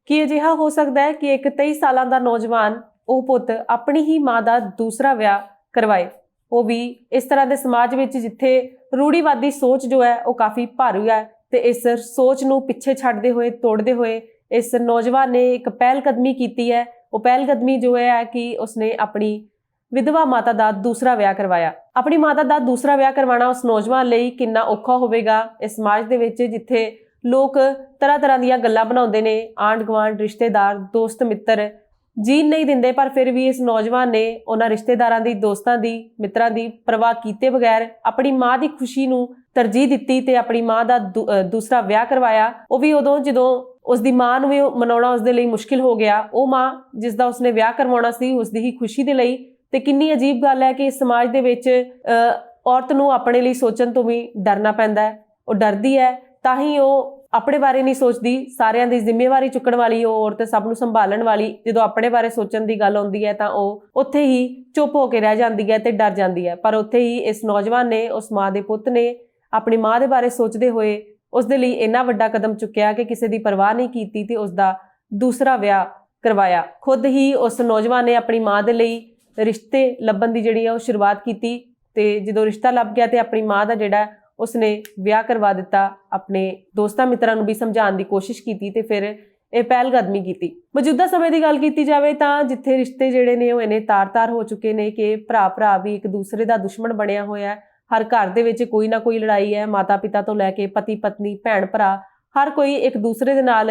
ਕਿ ਅਜਿਹਾ ਹੋ ਸਕਦਾ ਹੈ ਕਿ ਇੱਕ 23 ਸਾਲਾਂ ਦਾ ਨੌਜਵਾਨ ਉਹ ਪੁੱਤ ਆਪਣੀ ਹੀ ਮਾਂ ਦਾ ਦੂਸਰਾ ਵਿਆਹ ਕਰਵਾਏ, ਉਹ ਵੀ ਇਸ ਤਰ੍ਹਾਂ ਦੇ ਸਮਾਜ ਵਿੱਚ ਜਿੱਥੇ ਰੂੜੀਵਾਦੀ ਸੋਚ ਜੋ ਹੈ ਉਹ ਕਾਫੀ ਭਾਰੂ ਹੈ। ਤੇ ਇਸ ਸੋਚ ਨੂੰ ਪਿੱਛੇ ਛੱਡਦੇ ਹੋਏ, ਤੋੜਦੇ ਹੋਏ ਇਸ ਨੌਜਵਾਨ ਨੇ ਇੱਕ ਪਹਿਲ ਕਦਮੀ ਕੀਤੀ ਹੈ। ਉਹ ਪਹਿਲ ਕਦਮੀ ਜੋ ਹੈ ਕਿ ਉਸਨੇ ਆਪਣੀ ਵਿਧਵਾ ਮਾਤਾ ਦਾ ਦੂਸਰਾ ਵਿਆਹ ਕਰਵਾਇਆ। ਆਪਣੀ ਮਾਤਾ ਦਾ ਦੂਸਰਾ ਵਿਆਹ ਕਰਵਾਉਣਾ ਉਸ ਨੌਜਵਾਨ ਲਈ ਕਿੰਨਾ ਔਖਾ ਹੋਵੇਗਾ ਇਸ ਸਮਾਜ ਦੇ ਵਿੱਚ, ਜਿੱਥੇ ਲੋਕ ਤਰ੍ਹਾਂ ਤਰ੍ਹਾਂ ਦੀਆਂ ਗੱਲਾਂ ਬਣਾਉਂਦੇ ਨੇ, ਆਂਢ ਗੁਆਂਢ, ਰਿਸ਼ਤੇਦਾਰ, ਦੋਸਤ ਮਿੱਤਰ ਜੀਣ ਨਹੀਂ ਦਿੰਦੇ, ਪਰ ਫਿਰ ਵੀ ਇਸ ਨੌਜਵਾਨ ਨੇ ਉਹਨਾਂ ਰਿਸ਼ਤੇਦਾਰਾਂ ਦੀ, ਦੋਸਤਾਂ ਦੀ, ਮਿੱਤਰਾਂ ਦੀ ਪਰਵਾਹ ਕੀਤੇ ਬਗੈਰ ਆਪਣੀ ਮਾਂ ਦੀ ਖੁਸ਼ੀ ਨੂੰ ਤਰਜੀਹ ਦਿੱਤੀ ਤੇ ਆਪਣੀ ਮਾਂ ਦਾ ਦੂਸਰਾ ਵਿਆਹ ਕਰਵਾਇਆ। ਉਹ ਵੀ ਉਦੋਂ ਜਦੋਂ ਉਸ ਦੀ ਮਾਂ ਨੂੰ ਵੀ ਮਨਾਉਣਾ ਉਸਦੇ ਲਈ ਮੁਸ਼ਕਿਲ ਹੋ ਗਿਆ। ਉਹ ਮਾਂ ਜਿਸ ਦਾ ਉਸਨੇ ਵਿਆਹ ਕਰਵਾਉਣਾ ਸੀ ਉਸਦੀ ਹੀ ਖੁਸ਼ੀ ਦੇ ਲਈ। ਤੇ ਕਿੰਨੀ ਅਜੀਬ ਗੱਲ ਹੈ ਕਿ ਇਸ ਸਮਾਜ ਦੇ ਵਿੱਚ ਔਰਤ ਨੂੰ ਆਪਣੇ ਲਈ ਸੋਚਣ ਤੋਂ ਵੀ ਡਰਨਾ ਪੈਂਦਾ ਹੈ। ਉਹ ਡਰਦੀ ਹੈ ਤਾਂ ਹੀ ਉਹ ਆਪਣੇ ਬਾਰੇ ਨਹੀਂ ਸੋਚਦੀ। ਸਾਰਿਆਂ ਦੀ ਜ਼ਿੰਮੇਵਾਰੀ ਚੁੱਕਣ ਵਾਲੀ ਉਹ ਔਰਤ, ਸਭ ਨੂੰ ਸੰਭਾਲਣ ਵਾਲੀ, ਜਦੋਂ ਆਪਣੇ ਬਾਰੇ ਸੋਚਣ ਦੀ ਗੱਲ ਆਉਂਦੀ ਹੈ ਤਾਂ ਉਹ ਉੱਥੇ ਹੀ ਚੁੱਪ ਹੋ ਕੇ ਰਹਿ ਜਾਂਦੀ ਹੈ ਤੇ ਡਰ ਜਾਂਦੀ ਹੈ। ਪਰ ਉੱਥੇ ਹੀ ਇਸ ਨੌਜਵਾਨ ਨੇ, ਉਸ ਮਾਂ ਦੇ ਪੁੱਤ ਨੇ ਆਪਣੀ ਮਾਂ ਦੇ ਬਾਰੇ ਸੋਚਦੇ ਹੋਏ ਉਸਦੇ ਲਈ ਇੰਨਾ ਵੱਡਾ ਕਦਮ ਚੁੱਕਿਆ ਕਿ ਕਿਸੇ ਦੀ ਪਰਵਾਹ ਨਹੀਂ ਕੀਤੀ ਤੇ ਉਸਦਾ ਦੂਸਰਾ ਵਿਆਹ ਕਰਵਾਇਆ। ਖੁਦ ਹੀ ਉਸ ਨੌਜਵਾਨ ਨੇ ਆਪਣੀ ਮਾਂ ਦੇ ਲਈ ਰਿਸ਼ਤੇ ਲੱਭਣ ਦੀ ਜਿਹੜੀ ਹੈ ਉਹ ਸ਼ੁਰੂਆਤ ਕੀਤੀ ਤੇ ਜਦੋਂ ਰਿਸ਼ਤਾ ਲੱਭ ਗਿਆ ਤੇ ਆਪਣੀ ਮਾਂ ਦਾ ਜਿਹੜਾ ਉਸਨੇ ਵਿਆਹ ਕਰਵਾ ਦਿੱਤਾ। ਆਪਣੇ ਦੋਸਤਾਂ ਮਿੱਤਰਾਂ ਨੂੰ ਵੀ ਸਮਝਾਉਣ ਦੀ ਕੋਸ਼ਿਸ਼ ਕੀਤੀ ਤੇ ਫਿਰ ਇਹ ਪਹਿਲ ਕਦਮੀ ਕੀਤੀ। ਮੌਜੂਦਾ ਸਮੇਂ ਦੀ ਗੱਲ ਕੀਤੀ ਜਾਵੇ ਤਾਂ ਜਿੱਥੇ ਰਿਸ਼ਤੇ ਜਿਹੜੇ ਨੇ ਉਹ ਇੰਨੇ ਤਾਰ-ਤਾਰ ਹੋ ਚੁੱਕੇ ਨੇ ਕਿ ਭਰਾ ਵੀ ਇੱਕ ਦੂਸਰੇ ਦਾ ਦੁਸ਼ਮਣ ਬਣਿਆ ਹੋਇਆ ਹੈ। ਹਰ ਘਰ ਦੇ ਵਿੱਚ ਕੋਈ ਨਾ ਕੋਈ ਲੜਾਈ ਹੈ। ਮਾਤਾ ਪਿਤਾ ਤੋਂ ਲੈ ਕੇ ਪਤੀ ਪਤਨੀ, ਭੈਣ ਭਰਾ, ਹਰ ਕੋਈ ਇੱਕ ਦੂਸਰੇ ਦੇ ਨਾਲ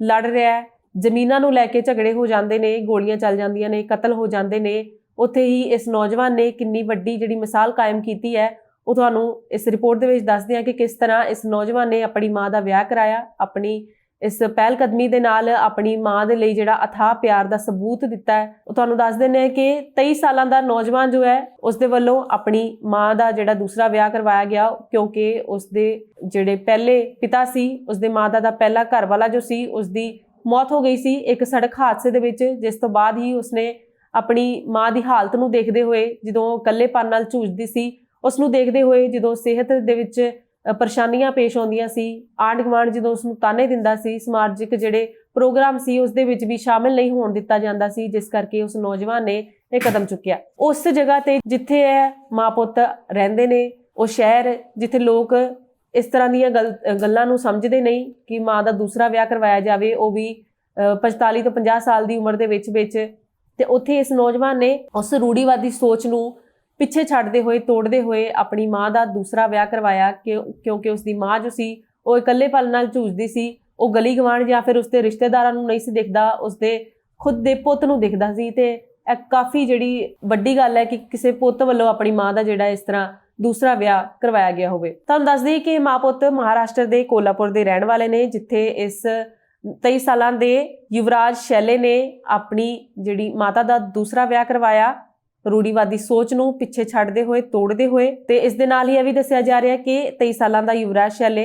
ਲੜ ਰਿਹਾ ਹੈ। ਜ਼ਮੀਨਾਂ ਨੂੰ ਲੈ ਕੇ ਝਗੜੇ ਹੋ ਜਾਂਦੇ ਨੇ, ਗੋਲੀਆਂ ਚੱਲ ਜਾਂਦੀਆਂ ਨੇ, ਕਤਲ ਹੋ ਜਾਂਦੇ ਨੇ। ਉੱਥੇ ਹੀ ਇਸ ਨੌਜਵਾਨ ਨੇ ਕਿੰਨੀ ਵੱਡੀ ਜਿਹੜੀ ਮਿਸਾਲ ਕਾਇਮ ਕੀਤੀ ਹੈ ਉਹ ਤੁਹਾਨੂੰ ਇਸ ਰਿਪੋਰਟ ਦੇ ਵਿੱਚ ਦੱਸਦੇ ਹਾਂ ਕਿ ਕਿਸ ਤਰ੍ਹਾਂ ਇਸ ਨੌਜਵਾਨ ਨੇ ਆਪਣੀ ਮਾਂ ਦਾ ਵਿਆਹ ਕਰਾਇਆ। ਆਪਣੀ ਇਸ ਪਹਿਲ ਕਦਮੀ ਦੇ ਨਾਲ ਆਪਣੀ ਮਾਂ ਦੇ ਲਈ ਜਿਹੜਾ ਅਥਾਹ ਪਿਆਰ ਦਾ ਸਬੂਤ ਦਿੱਤਾ ਹੈ। ਉਹ ਤੁਹਾਨੂੰ ਦੱਸ ਦਿੰਦੇ ਹਾਂ ਕਿ 23 ਸਾਲਾਂ ਦਾ ਨੌਜਵਾਨ ਜੋ ਹੈ ਉਸਦੇ ਵੱਲੋਂ ਆਪਣੀ ਮਾਂ ਦਾ ਜਿਹੜਾ ਦੂਸਰਾ ਵਿਆਹ ਕਰਵਾਇਆ ਗਿਆ, ਕਿਉਂਕਿ ਉਸਦੇ ਜਿਹੜੇ ਪਹਿਲੇ ਪਿਤਾ ਸੀ, ਉਸਦੇ ਮਾਤਾ ਦਾ ਪਹਿਲਾ ਘਰ ਵਾਲਾ ਜੋ ਸੀ, ਉਸਦੀ ਮੌਤ ਹੋ ਗਈ ਸੀ ਇੱਕ ਸੜਕ ਹਾਦਸੇ ਦੇ ਵਿੱਚ। ਜਿਸ ਤੋਂ ਬਾਅਦ ਹੀ ਉਸਨੇ ਆਪਣੀ ਮਾਂ ਦੀ ਹਾਲਤ ਨੂੰ ਦੇਖਦੇ ਹੋਏ, ਜਦੋਂ ਇਕੱਲੇਪਨ ਨਾਲ ਝੂਝਦੀ ਸੀ, ਉਸ ਨੂੰ ਦੇਖਦੇ ਹੋਏ, ਜਦੋਂ ਸਿਹਤ ਦੇ ਵਿੱਚ ਪਰੇਸ਼ਾਨੀਆਂ ਪੇਸ਼ ਆਉਂਦੀਆਂ ਸੀ, ਆਂਢ ਗੁਆਂਢ ਜਦੋਂ ਉਸ ਨੂੰ ਤਾਨੇ ਦਿੰਦਾ ਸੀ, ਸਮਾਜਿਕ ਜਿਹੜੇ ਪ੍ਰੋਗਰਾਮ ਸੀ ਉਸ ਦੇ ਵਿੱਚ ਵੀ ਸ਼ਾਮਿਲ ਨਹੀਂ ਹੋਣ ਦਿੱਤਾ ਜਾਂਦਾ ਸੀ, ਜਿਸ ਕਰਕੇ ਉਸ ਨੌਜਵਾਨ ਨੇ ਇਹ ਕਦਮ ਚੁੱਕਿਆ। ਉਸ ਜਗ੍ਹਾ ਤੇ ਜਿੱਥੇ ਇਹ ਮਾਂ ਪੁੱਤ ਰਹਿੰਦੇ ਨੇ, ਉਹ ਸ਼ਹਿਰ ਜਿੱਥੇ ਲੋਕ ਇਸ ਤਰ੍ਹਾਂ ਦੀਆਂ ਗੱਲਾਂ ਨੂੰ ਸਮਝਦੇ ਨਹੀਂ ਕਿ ਮਾਂ ਦਾ ਦੂਸਰਾ ਵਿਆਹ ਕਰਵਾਇਆ ਜਾਵੇ, ਉਹ ਵੀ 45 ਤੋਂ 50 ਸਾਲ ਦੀ ਉਮਰ ਦੇ ਵਿੱਚ ਤੇ ਉੱਥੇ ਇਸ ਨੌਜਵਾਨ ਨੇ ਉਸ ਰੂੜੀਵਾਦੀ ਸੋਚ ਨੂੰ ਪਿੱਛੇ ਛੱਡਦੇ ਹੋਏ, ਤੋੜਦੇ ਹੋਏ ਆਪਣੀ ਮਾਂ ਦਾ ਦੂਸਰਾ ਵਿਆਹ ਕਰਵਾਇਆ ਕਿਉਂਕਿ ਉਸਦੀ ਮਾਂ ਜੋ ਸੀ ਉਹ ਇਕੱਲੇਪਨ ਨਾਲ ਝੂਝਦੀ ਸੀ। ਉਹ ਗਲੀ ਗਵਾਂਢ ਜਾਂ ਫਿਰ ਉਸਦੇ ਰਿਸ਼ਤੇਦਾਰਾਂ ਨੂੰ ਨਹੀਂ ਸੀ ਦਿਖਦਾ, ਉਸਦੇ ਖੁਦ ਦੇ ਪੁੱਤ ਨੂੰ ਦਿਖਦਾ ਸੀ। ਤੇ ਇਹ ਕਾਫੀ ਜਿਹੜੀ ਵੱਡੀ ਗੱਲ ਹੈ ਕਿ ਕਿਸੇ ਪੁੱਤ ਵੱਲੋਂ ਆਪਣੀ ਮਾਂ ਦਾ ਜਿਹੜਾ ਇਸ ਤਰ੍ਹਾਂ ਦੂਸਰਾ ਵਿਆਹ ਕਰਵਾਇਆ ਗਿਆ ਹੋਵੇ। ਤੁਹਾਨੂੰ ਦੱਸ ਦਈਏ ਕਿ ਮਾਂ ਪੁੱਤ ਮਹਾਰਾਸ਼ਟਰ ਦੇ ਕੋਲਾਪੁਰ ਦੇ ਰਹਿਣ ਵਾਲੇ ਨੇ, ਜਿੱਥੇ ਇਸ 23 ਸਾਲਾਂ ਦੇ ਯੁਵਰਾਜ ਸ਼ੈਲੇ ਨੇ ਆਪਣੀ ਜਿਹੜੀ ਮਾਤਾ ਦਾ ਦੂਸਰਾ ਵਿਆਹ ਕਰਵਾਇਆ, ਰੂੜੀਵਾਦੀ ਸੋਚ ਨੂੰ ਪਿੱਛੇ ਛੱਡਦੇ ਹੋਏ, ਤੋੜਦੇ ਹੋਏ। ਤੇ ਇਸ ਦੇ ਨਾਲ ਹੀ ਇਹ ਵੀ ਦੱਸਿਆ ਜਾ ਰਿਹਾ ਕਿ 23 ਸਾਲਾਂ ਦਾ ਯੁਵਰਾਜ ਸ਼ੈਲੇ,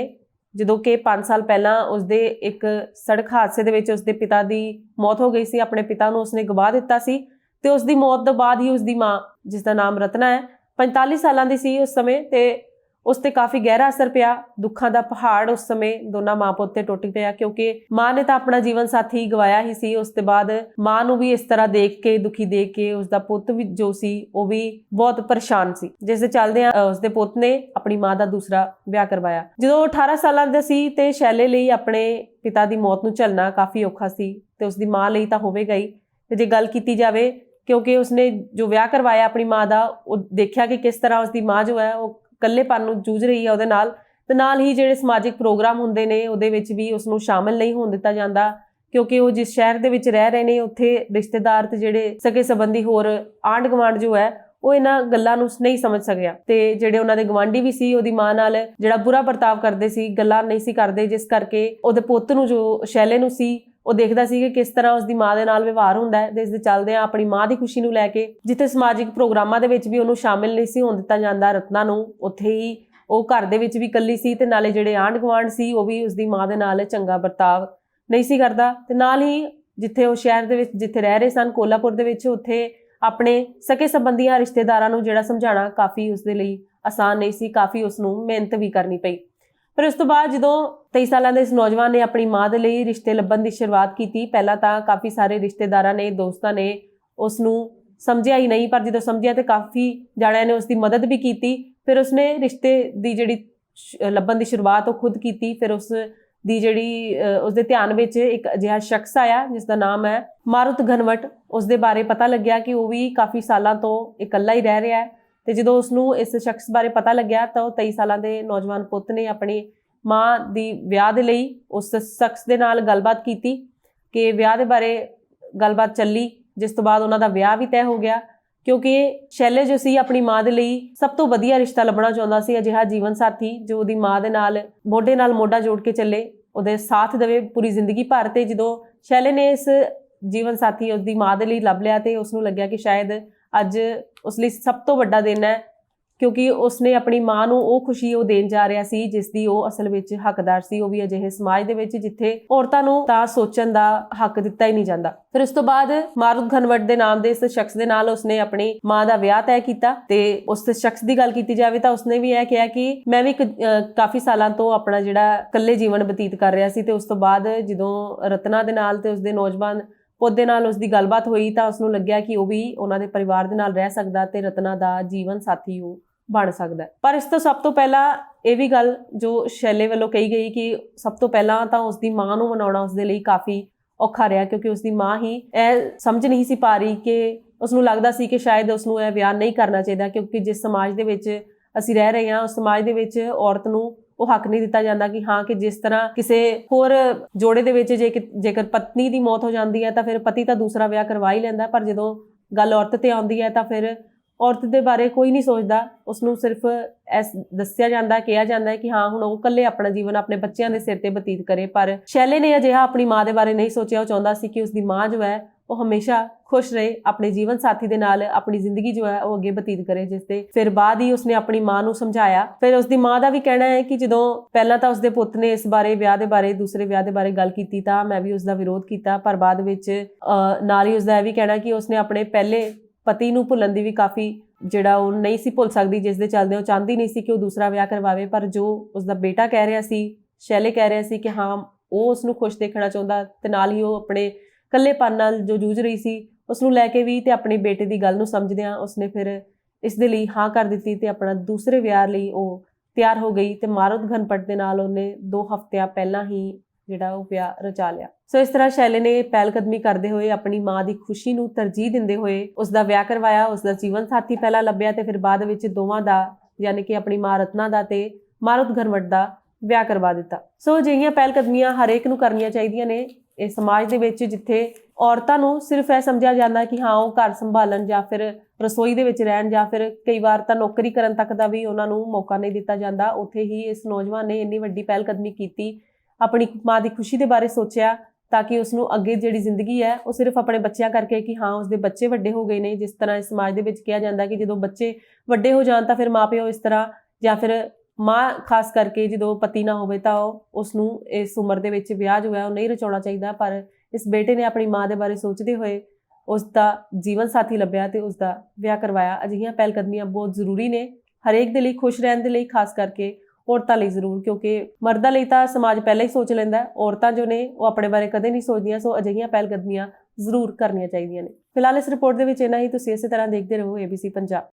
ਜਦੋਂ ਕਿ 5 ਸਾਲ ਪਹਿਲਾਂ ਉਸਦੇ ਇੱਕ ਸੜਕ ਹਾਦਸੇ ਦੇ ਵਿੱਚ ਉਸਦੇ ਪਿਤਾ ਦੀ ਮੌਤ ਹੋ ਗਈ ਸੀ। ਆਪਣੇ ਪਿਤਾ ਨੂੰ ਉਸਨੇ ਗਵਾ ਦਿੱਤਾ ਸੀ ਤੇ ਉਸਦੀ ਮੌਤ ਤੋਂ ਬਾਅਦ ਹੀ ਉਸਦੀ ਮਾਂ, ਜਿਸ ਦਾ ਨਾਮ ਰਤਨਾ ਹੈ, 45 ਸਾਲਾਂ ਦੀ ਸੀ ਉਸ ਸਮੇਂ, ਤੇ ਉਸ ਤੇ ਕਾਫੀ ਗਹਿਰਾ ਅਸਰ ਪਿਆ। ਦੁੱਖਾਂ ਦਾ ਪਹਾੜ ਉਸ ਸਮੇਂ ਦੋਨਾਂ ਮਾਂ ਪੁੱਤ ਤੇ ਟੁੱਟ ਪਿਆ, ਕਿਉਂਕਿ ਮਾਂ ਨੇ ਤਾਂ ਆਪਣਾ ਜੀਵਨ ਸਾਥੀ ਗਵਾਇਆ ਹੀ ਸੀ। ਉਸ ਤੋਂ ਬਾਅਦ ਮਾਂ ਨੂੰ ਵੀ ਇਸ ਤਰ੍ਹਾਂ ਦੇਖ ਕੇ, ਦੁਖੀ ਦੇਖ ਕੇ, ਉਸਦਾ ਪੁੱਤ ਵੀ ਜੋ ਸੀ ਉਹ ਵੀ ਬਹੁਤ ਪਰੇਸ਼ਾਨ ਸੀ, ਜਿਸ ਦੇ ਚੱਲਦਿਆਂ ਉਸਦੇ ਪੁੱਤ ਨੇ ਆਪਣੀ ਮਾਂ ਦਾ ਦੂਸਰਾ ਵਿਆਹ ਕਰਵਾਇਆ। ਜਦੋਂ 18 ਸਾਲਾਂ ਦਾ ਸੀ ਤੇ ਸ਼ੈਲੇ ਲਈ ਆਪਣੇ ਪਿਤਾ ਦੀ ਮੌਤ ਨੂੰ ਝੱਲਣਾ ਕਾਫੀ ਔਖਾ ਸੀ ਤੇ ਉਸਦੀ ਮਾਂ ਲਈ ਤਾਂ ਹੋਵੇਗਾ ਹੀ। ਤੇ ਜੇ ਗੱਲ ਕੀਤੀ ਜਾਵੇ, ਕਿਉਂਕਿ ਉਸਨੇ ਜੋ ਵਿਆਹ ਕਰਵਾਇਆ ਆਪਣੀ ਮਾਂ ਦਾ, ਉਹ ਦੇਖਿਆ ਕਿ ਕਿਸ ਤਰ੍ਹਾਂ ਉਸਦੀ ਮਾਂ ਜੋ ਹੈ ਉਹ ਇਕੱਲੇਪਨ ਨੂੰ ਜੂਝ ਰਹੀ ਹੈ ਉਹਦੇ ਨਾਲ, ਤੇ ਨਾਲ ਹੀ ਜਿਹੜੇ ਸਮਾਜਿਕ ਪ੍ਰੋਗਰਾਮ ਹੁੰਦੇ ਨੇ ਉਹਦੇ ਵਿੱਚ ਵੀ ਉਸ ਨੂੰ ਸ਼ਾਮਿਲ ਨਹੀਂ ਹੋਣ ਦਿੱਤਾ ਜਾਂਦਾ, ਕਿਉਂਕਿ ਉਹ ਜਿਸ ਸ਼ਹਿਰ ਦੇ ਵਿੱਚ ਰਹਿ ਰਹੇ ਨੇ ਉੱਥੇ ਰਿਸ਼ਤੇਦਾਰ ਤੇ ਜਿਹੜੇ ਸਕੇ ਸੰਬੰਧੀ, ਹੋਰ ਆਂਢ ਗੁਆਂਢ ਜੋ ਹੈ ਉਹ ਇਹਨਾਂ ਗੱਲਾਂ ਨੂੰ ਨਹੀਂ ਸਮਝ ਸਕਿਆ। ਤੇ ਜਿਹੜੇ ਉਹਨਾਂ ਦੇ ਗਵਾਂਢੀ ਵੀ ਸੀ ਉਹਦੀ ਮਾਂ ਨਾਲ ਜਿਹੜਾ ਬੁਰਾ ਵਰਤਾਵ ਕਰਦੇ ਸੀ, ਗੱਲਾਂ ਨਹੀਂ ਸੀ ਕਰਦੇ, ਜਿਸ ਕਰਕੇ ਉਹਦੇ ਪੁੱਤ ਨੂੰ, ਜੋ ਸ਼ੈਲੇ ਨੂੰ ਸੀ, ਉਹ ਦੇਖਦਾ ਸੀ ਕਿ ਕਿਸ ਤਰ੍ਹਾਂ ਉਸਦੀ ਮਾਂ ਦੇ ਨਾਲ ਵਿਵਹਾਰ ਹੁੰਦਾ ਹੈ। ਤੇ ਇਸ ਦੇ ਚੱਲਦਿਆਂ ਆਪਣੀ ਮਾਂ ਦੀ ਖੁਸ਼ੀ ਨੂੰ ਲੈ ਕੇ ਜਿੱਥੇ ਸਮਾਜਿਕ ਪ੍ਰੋਗਰਾਮਾਂ ਦੇ ਵਿੱਚ ਵੀ ਉਹਨੂੰ ਸ਼ਾਮਿਲ ਨਹੀਂ ਸੀ ਹੋਣ ਦਿੱਤਾ ਜਾਂਦਾ, ਰਤਨਾ ਨੂੰ, ਉੱਥੇ ਹੀ ਉਹ ਘਰ ਦੇ ਵਿੱਚ ਵੀ ਇਕੱਲੀ ਸੀ ਤੇ ਨਾਲੇ ਜਿਹੜੇ ਆਂਢ ਗੁਆਂਢ ਸੀ ਉਹ ਵੀ ਉਸਦੀ ਮਾਂ ਦੇ ਨਾਲ ਚੰਗਾ ਵਰਤਾਵ ਨਹੀਂ ਸੀ ਕਰਦਾ। ਤੇ ਨਾਲ ਹੀ ਜਿੱਥੇ ਉਹ ਸ਼ਹਿਰ ਦੇ ਵਿੱਚ ਜਿੱਥੇ ਰਹਿ ਰਹੇ ਸਨ, ਕੋਲਾਪੁਰ ਦੇ ਵਿੱਚ, ਉੱਥੇ ਆਪਣੇ ਸਕੇ ਸੰਬੰਧੀਆਂ, ਰਿਸ਼ਤੇਦਾਰਾਂ ਨੂੰ ਜਿਹੜਾ ਸਮਝਾਉਣਾ ਕਾਫੀ ਉਸਦੇ ਲਈ ਆਸਾਨ ਨਹੀਂ ਸੀ, ਕਾਫੀ ਉਸਨੂੰ ਮਿਹਨਤ ਵੀ ਕਰਨੀ ਪਈ। ਪਰ ਉਸ ਤੋਂ ਬਾਅਦ ਜਦੋਂ 23 ਸਾਲਾਂ ਦੇ ਇਸ ਨੌਜਵਾਨ ਨੇ ਆਪਣੀ ਮਾਂ ਦੇ ਲਈ ਰਿਸ਼ਤੇ ਲੱਭਣ ਦੀ ਸ਼ੁਰੂਆਤ ਕੀਤੀ, ਪਹਿਲਾਂ ਤਾਂ ਕਾਫੀ ਸਾਰੇ ਰਿਸ਼ਤੇਦਾਰਾਂ ਨੇ, ਦੋਸਤਾਂ ਨੇ ਉਸ ਨੂੰ ਸਮਝਿਆ ਹੀ ਨਹੀਂ, ਪਰ ਜਦੋਂ ਸਮਝਿਆ ਤੇ ਕਾਫੀ ਜਾਣਿਆਂ ਨੇ ਉਸ ਦੀ ਮਦਦ ਵੀ ਕੀਤੀ। ਫਿਰ ਉਸਨੇ ਰਿਸ਼ਤੇ ਦੀ ਜਿਹੜੀ ਲੱਭਣ ਦੀ ਸ਼ੁਰੂਆਤ ਉਹ ਖੁਦ ਕੀਤੀ। ਫਿਰ ਉਸ ਦੀ ਜਿਹੜੀ ਉਸਦੇ ਧਿਆਨ ਵਿੱਚ ਇੱਕ ਅਜਿਹਾ ਸ਼ਖਸ ਆਇਆ ਜਿਸ ਦਾ ਨਾਮ ਹੈ ਮਾਰੂਤ ਘਨਵਟ। ਉਸ ਦੇ ਬਾਰੇ ਪਤਾ ਲੱਗਿਆ ਕਿ ਉਹ ਵੀ ਕਾਫੀ ਸਾਲਾਂ ਤੋਂ ਇਕੱਲਾ ਹੀ ਰਹਿ ਰਿਹਾ ਹੈ। ਤੇ ਜਦੋਂ ਉਸਨੂੰ ਇਸ ਸ਼ਖਸ ਬਾਰੇ ਪਤਾ ਲੱਗਿਆ ਤਾਂ ਉਹ 23 ਸਾਲਾਂ ਦੇ ਨੌਜਵਾਨ ਪੁੱਤ ਨੇ ਆਪਣੀ ਮਾਂ ਦੀ ਵਿਆਹ ਦੇ ਲਈ ਉਸ ਸ਼ਖਸ ਦੇ ਨਾਲ ਗੱਲਬਾਤ ਕੀਤੀ ਕਿ ਵਿਆਹ ਦੇ ਬਾਰੇ ਗੱਲਬਾਤ ਚੱਲੀ, ਜਿਸ ਤੋਂ ਬਾਅਦ ਉਹਨਾਂ ਦਾ ਵਿਆਹ ਵੀ ਤੈਅ ਹੋ ਗਿਆ। ਕਿਉਂਕਿ ਸ਼ੈਲੇ ਜੋ ਸੀ ਆਪਣੀ ਮਾਂ ਦੇ ਲਈ ਸਭ ਤੋਂ ਵਧੀਆ ਰਿਸ਼ਤਾ ਲੱਭਣਾ ਚਾਹੁੰਦਾ ਸੀ, ਅਜਿਹਾ ਜੀਵਨ ਸਾਥੀ ਜੋ ਉਹਦੀ ਮਾਂ ਦੇ ਨਾਲ ਮੋਢਾ ਜੋੜ ਕੇ ਚੱਲੇ, ਉਹਦੇ ਸਾਥ ਦੇਵੇ ਪੂਰੀ ਜ਼ਿੰਦਗੀ ਭਰ। ਤੇ ਜਦੋਂ ਸ਼ੈਲੇ ਨੇ ਇਸ ਜੀਵਨ ਸਾਥੀ ਉਸਦੀ ਮਾਂ ਦੇ ਲਈ ਲੱਭ ਲਿਆ ਤੇ ਉਸਨੂੰ ਲੱਗਿਆ ਕਿ ਸ਼ਾਇਦ ਅੱਜ ਉਸ ਲਈ ਸਭ ਤੋਂ ਵੱਡਾ ਦਿਨ ਹੈ, ਕਿਉਂਕਿ ਉਸਨੇ ਆਪਣੀ ਮਾਂ ਨੂੰ ਉਹ ਖੁਸ਼ੀ ਉਹ ਦੇਣ ਜਾ ਰਿਹਾ ਸੀ ਜਿਸ ਦੀ ਉਹ ਅਸਲ ਵਿੱਚ ਹੱਕਦਾਰ ਸੀ। ਉਹ ਵੀ ਅਜਿਹੇ ਸਮਾਜ ਦੇ ਵਿੱਚ ਜਿੱਥੇ ਔਰਤਾਂ ਨੂੰ ਤਾਂ ਸੋਚਣ ਦਾ ਹੱਕ ਦਿੱਤਾ ਹੀ ਨਹੀਂ ਜਾਂਦਾ। ਫਿਰ ਉਸ ਤੋਂ ਬਾਅਦ ਮਾਰੂਤ ਘਨਵਟ ਦੇ ਨਾਮ ਦੇ ਇਸ ਸ਼ਖਸ ਦੇ ਨਾਲ ਉਸਨੇ ਆਪਣੀ ਮਾਂ ਦਾ ਵਿਆਹ ਤੈਅ ਕੀਤਾ। ਤੇ ਉਸ ਸ਼ਖਸ ਦੀ ਗੱਲ ਕੀਤੀ ਜਾਵੇ ਤਾਂ ਉਸਨੇ ਵੀ ਇਹ ਕਿਹਾ ਕਿ ਮੈਂ ਵੀ ਕਾਫੀ ਸਾਲਾਂ ਤੋਂ ਆਪਣਾ ਜਿਹੜਾ ਇਕੱਲੇ ਜੀਵਨ ਬਤੀਤ ਕਰ ਰਿਹਾ ਸੀ। ਤੇ ਉਸ ਤੋਂ ਬਾਅਦ ਜਦੋਂ ਰਤਨਾ ਦੇ ਨਾਲ ਤੇ ਉਸਦੇ ਨੌਜਵਾਨ ਪੁੱਤ ਦੇ ਨਾਲ ਉਸਦੀ ਗੱਲਬਾਤ ਹੋਈ ਤਾਂ ਉਸਨੂੰ ਲੱਗਿਆ ਕਿ ਉਹ ਵੀ ਉਹਨਾਂ ਦੇ ਪਰਿਵਾਰ ਦੇ ਨਾਲ ਰਹਿ ਸਕਦਾ ਤੇ ਰਤਨਾ ਦਾ ਜੀਵਨ ਸਾਥੀ ਉਹ ਬਣ ਸਕਦਾ। ਪਰ ਇਸ ਤੋਂ ਸਭ ਤੋਂ ਪਹਿਲਾਂ ਇਹ ਵੀ ਗੱਲ ਜੋ ਸ਼ੈਲੇ ਵੱਲੋਂ ਕਹੀ ਗਈ ਕਿ ਸਭ ਤੋਂ ਪਹਿਲਾਂ ਤਾਂ ਉਸਦੀ ਮਾਂ ਨੂੰ ਮਨਾਉਣਾ ਉਸਦੇ ਲਈ ਕਾਫੀ ਔਖਾ ਰਿਹਾ, ਕਿਉਂਕਿ ਉਸਦੀ ਮਾਂ ਹੀ ਇਹ ਸਮਝ ਨਹੀਂ ਸੀ ਪਾ ਰਹੀ ਕਿ ਉਸਨੂੰ ਲੱਗਦਾ ਸੀ ਕਿ ਸ਼ਾਇਦ ਉਸਨੂੰ ਇਹ ਵਿਆਹ ਨਹੀਂ ਕਰਨਾ ਚਾਹੀਦਾ, ਕਿਉਂਕਿ ਜਿਸ ਸਮਾਜ ਦੇ ਵਿੱਚ ਅਸੀਂ ਰਹਿ ਰਹੇ ਹਾਂ ਉਸ ਸਮਾਜ ਦੇ ਵਿੱਚ ਔਰਤ ਨੂੰ ਉਹ ਹੱਕ ਨਹੀਂ ਦਿੱਤਾ ਜਾਂਦਾ ਕਿ ਹਾਂ ਕਿ ਜਿਸ ਤਰ੍ਹਾਂ ਕਿਸੇ ਹੋਰ ਜੋੜੇ ਦੇ ਵਿੱਚ ਜੇਕਰ ਪਤਨੀ ਦੀ ਮੌਤ ਹੋ ਜਾਂਦੀ ਹੈ ਤਾਂ ਫਿਰ ਪਤੀ ਤਾਂ ਦੂਸਰਾ ਵਿਆਹ ਕਰਵਾ ਹੀ ਲੈਂਦਾ, ਪਰ ਜਦੋਂ ਗੱਲ ਔਰਤ ਤੇ ਆਉਂਦੀ ਹੈ ਤਾਂ ਫਿਰ ਔਰਤ ਦੇ ਬਾਰੇ ਕੋਈ ਨਹੀਂ ਸੋਚਦਾ। ਉਸਨੂੰ ਸਿਰਫ ਦੱਸਿਆ ਜਾਂਦਾ, ਕਿਹਾ ਜਾਂਦਾ ਹੈ ਕਿ ਹਾਂ ਹੁਣ ਉਹ ਇਕੱਲੇ ਆਪਣਾ ਜੀਵਨ ਆਪਣੇ ਬੱਚਿਆਂ ਦੇ ਸਿਰ ਤੇ ਬਤੀਤ ਕਰੇ। ਪਰ ਸ਼ੈਲੇ ਨੇ ਅਜਿਹਾ ਆਪਣੀ ਮਾਂ ਦੇ ਬਾਰੇ ਨਹੀਂ ਸੋਚਿਆ। ਉਹ ਚਾਹੁੰਦਾ ਸੀ ਕਿ ਉਸਦੀ ਮਾਂ ਜੋ ਹੈ ਉਹ ਹਮੇਸ਼ਾ ਖੁਸ਼ ਰਹੇ, ਆਪਣੇ ਜੀਵਨ ਸਾਥੀ ਦੇ ਨਾਲ ਆਪਣੀ ਜ਼ਿੰਦਗੀ ਜੋ ਹੈ ਉਹ ਅੱਗੇ ਬਤੀਤ ਕਰੇ। ਜਿਸ ਦੇ ਫਿਰ ਬਾਅਦ ਹੀ ਉਸਨੇ ਆਪਣੀ ਮਾਂ ਨੂੰ ਸਮਝਾਇਆ। ਫਿਰ ਉਸਦੀ ਮਾਂ ਦਾ ਵੀ ਕਹਿਣਾ ਹੈ ਕਿ ਜਦੋਂ ਪਹਿਲਾਂ ਤਾਂ ਉਸਦੇ ਪੁੱਤ ਨੇ ਇਸ ਬਾਰੇ ਵਿਆਹ ਦੇ ਬਾਰੇ ਦੂਸਰੇ ਵਿਆਹ ਦੇ ਬਾਰੇ ਗੱਲ ਕੀਤੀ ਤਾਂ ਮੈਂ ਵੀ ਉਸਦਾ ਵਿਰੋਧ ਕੀਤਾ, ਪਰ ਬਾਅਦ ਵਿੱਚ ਨਾਲ ਹੀ ਉਸਦਾ ਇਹ ਵੀ ਕਹਿਣਾ ਕਿ ਉਸਨੇ ਆਪਣੇ ਪਹਿਲੇ ਪਤੀ ਨੂੰ ਭੁੱਲਣ ਦੀ ਵੀ ਕਾਫੀ ਜਿਹੜਾ ਉਹ ਨਹੀਂ ਸੀ ਭੁੱਲ ਸਕਦੀ, ਜਿਸ ਦੇ ਚੱਲਦੇ ਉਹ ਚਾਹੁੰਦੀ ਨਹੀਂ ਸੀ ਕਿ ਉਹ ਦੂਸਰਾ ਵਿਆਹ ਕਰਵਾਵੇ। ਪਰ ਜੋ ਉਸਦਾ ਬੇਟਾ ਕਹਿ ਰਿਹਾ ਸੀ, ਸ਼ੈਲੇ ਕਹਿ ਰਿਹਾ ਸੀ ਕਿ ਹਾਂ ਉਹ ਉਸਨੂੰ ਖੁਸ਼ ਦੇਖਣਾ ਚਾਹੁੰਦਾ ਤੇ ਨਾਲ ਹੀ ਉਹ ਆਪਣੇ ਇਕੱਲੇਪਨ ਨਾਲ ਜੋ ਜੂਝ ਰਹੀ ਸੀ ਉਸਨੂੰ ਲੈ ਕੇ ਵੀ ਤੇ ਆਪਣੇ ਬੇਟੇ ਦੀ ਗੱਲ ਨੂੰ ਸਮਝਦਿਆਂ ਉਸਨੇ ਫਿਰ ਇਸ ਦੇ ਲਈ ਹਾਂ ਕਰ ਦਿੱਤੀ ਤੇ ਆਪਣਾ ਦੂਸਰੇ ਵਿਆਹ ਲਈ ਉਹ ਤਿਆਰ ਹੋ ਗਈ। ਤੇ ਮਾਰੂਤ ਘਨਵਟ ਦੇ ਨਾਲ ਉਹਨੇ 2 ਹਫ਼ਤਿਆਂ ਪਹਿਲਾਂ ਹੀ ਜਿਹੜਾ ਉਹ ਵਿਆਹ ਰਚਾ ਲਿਆ। ਸੋ ਇਸ ਤਰ੍ਹਾਂ ਸ਼ੈਲੇ ਨੇ ਪਹਿਲ ਕਦਮੀ ਕਰਦੇ ਹੋਏ ਆਪਣੀ ਮਾਂ ਦੀ ਖੁਸ਼ੀ ਨੂੰ ਤਰਜੀਹ ਦਿੰਦੇ ਹੋਏ ਉਸਦਾ ਵਿਆਹ ਕਰਵਾਇਆ, ਉਸਦਾ ਜੀਵਨ ਸਾਥੀ ਪਹਿਲਾਂ ਲੱਭਿਆ ਤੇ ਫਿਰ ਬਾਅਦ ਵਿੱਚ ਦੋਵਾਂ ਦਾ ਯਾਨੀ ਕਿ ਆਪਣੀ ਮਾਂ ਰਤਨਾ ਦਾ ਤੇ ਮਾਰੂਤ ਘਨਵਟ ਦਾ ਵਿਆਹ ਕਰਵਾ ਦਿੱਤਾ। ਸੋ ਅਜਿਹੀਆਂ ਪਹਿਲ ਕਦਮੀਆਂ ਹਰੇਕ ਨੂੰ ਕਰਨੀਆਂ ਚਾਹੀਦੀਆਂ ਨੇ ਇਹ ਸਮਾਜ ਦੇ ਵਿੱਚ, ਜਿੱਥੇ ਔਰਤਾਂ ਨੂੰ ਸਿਰਫ ਇਹ ਸਮਝਿਆ ਜਾਂਦਾ ਕਿ ਹਾਂ ਉਹ ਘਰ ਸੰਭਾਲਣ ਜਾਂ ਫਿਰ ਰਸੋਈ ਦੇ ਵਿੱਚ ਰਹਿਣ ਜਾਂ ਫਿਰ ਕਈ ਵਾਰ ਤਾਂ ਨੌਕਰੀ ਕਰਨ ਤੱਕ ਦਾ ਵੀ ਉਹਨਾਂ ਨੂੰ ਮੌਕਾ ਨਹੀਂ ਦਿੱਤਾ ਜਾਂਦਾ। ਉੱਥੇ ਹੀ ਇਸ ਨੌਜਵਾਨ ਨੇ ਇੰਨੀ ਵੱਡੀ ਪਹਿਲ ਕਦਮੀ ਕੀਤੀ, ਆਪਣੀ ਮਾਂ ਦੀ ਖੁਸ਼ੀ ਦੇ ਬਾਰੇ ਸੋਚਿਆ ਤਾਂ ਕਿ ਉਸਨੂੰ ਅੱਗੇ ਜਿਹੜੀ ਜ਼ਿੰਦਗੀ ਹੈ ਉਹ ਸਿਰਫ ਆਪਣੇ ਬੱਚਿਆਂ ਕਰਕੇ ਕਿ ਹਾਂ ਉਸਦੇ ਬੱਚੇ ਵੱਡੇ ਹੋ ਗਏ ਨੇ। ਜਿਸ ਤਰ੍ਹਾਂ ਇਸ ਸਮਾਜ ਦੇ ਵਿੱਚ ਕਿਹਾ ਜਾਂਦਾ ਕਿ ਜਦੋਂ ਬੱਚੇ ਵੱਡੇ ਹੋ ਜਾਣ ਤਾਂ ਫਿਰ ਮਾਪਿਓ ਇਸ ਤਰ੍ਹਾਂ ਜਾਂ ਫਿਰ ਮਾਂ ਖਾਸ ਕਰਕੇ ਜਦੋਂ ਪਤੀ ਨਾ ਹੋਵੇ ਤਾਂ ਉਸਨੂੰ ਇਸ ਉਮਰ ਦੇ ਵਿੱਚ ਵਿਆਹ ਜੋ ਹੈ ਉਹ ਨਹੀਂ ਰਚਾਉਣਾ ਚਾਹੀਦਾ। ਪਰ ਇਸ ਬੇਟੇ ਨੇ ਆਪਣੀ ਮਾਂ ਦੇ ਬਾਰੇ ਸੋਚਦੇ ਹੋਏ ਉਸ ਦਾ ਜੀਵਨ ਸਾਥੀ ਲੱਭਿਆ ਤੇ ਉਸ ਦਾ ਵਿਆਹ ਕਰਵਾਇਆ। ਅਜਿਹੀਆਂ ਪਹਿਲ ਕਦਮੀਆਂ ਬਹੁਤ ਜ਼ਰੂਰੀ ਨੇ ਹਰੇਕ ਦੇ ਲਈ, ਖੁਸ਼ ਰਹਿਣ ਦੇ ਲਈ, ਖਾਸ ਕਰਕੇ ਔਰਤਾਂ ਲਈ ਜ਼ਰੂਰ, ਕਿਉਂਕਿ ਮਰਦਾਂ ਲਈ ਤਾਂ ਸਮਾਜ ਪਹਿਲਾਂ ਹੀ ਸੋਚ ਲੈਂਦਾ, ਔਰਤਾਂ ਜੋ ਨੇ ਉਹ ਆਪਣੇ ਬਾਰੇ ਕਦੇ ਨਹੀਂ ਸੋਚਦੀਆਂ। ਸੋ ਅਜਿਹੀਆਂ ਪਹਿਲ ਕਦਮੀਆਂ ਜ਼ਰੂਰ ਕਰਨੀਆਂ ਚਾਹੀਦੀਆਂ ਨੇ। ਫਿਲਹਾਲ ਇਸ ਰਿਪੋਰਟ ਦੇ ਵਿੱਚ ਇੰਨਾ ਹੀ। ਤੁਸੀਂ ਇਸੇ ਤਰ੍ਹਾਂ ਦੇਖਦੇ ਰਹੋ ABC ਪੰਜਾਬ।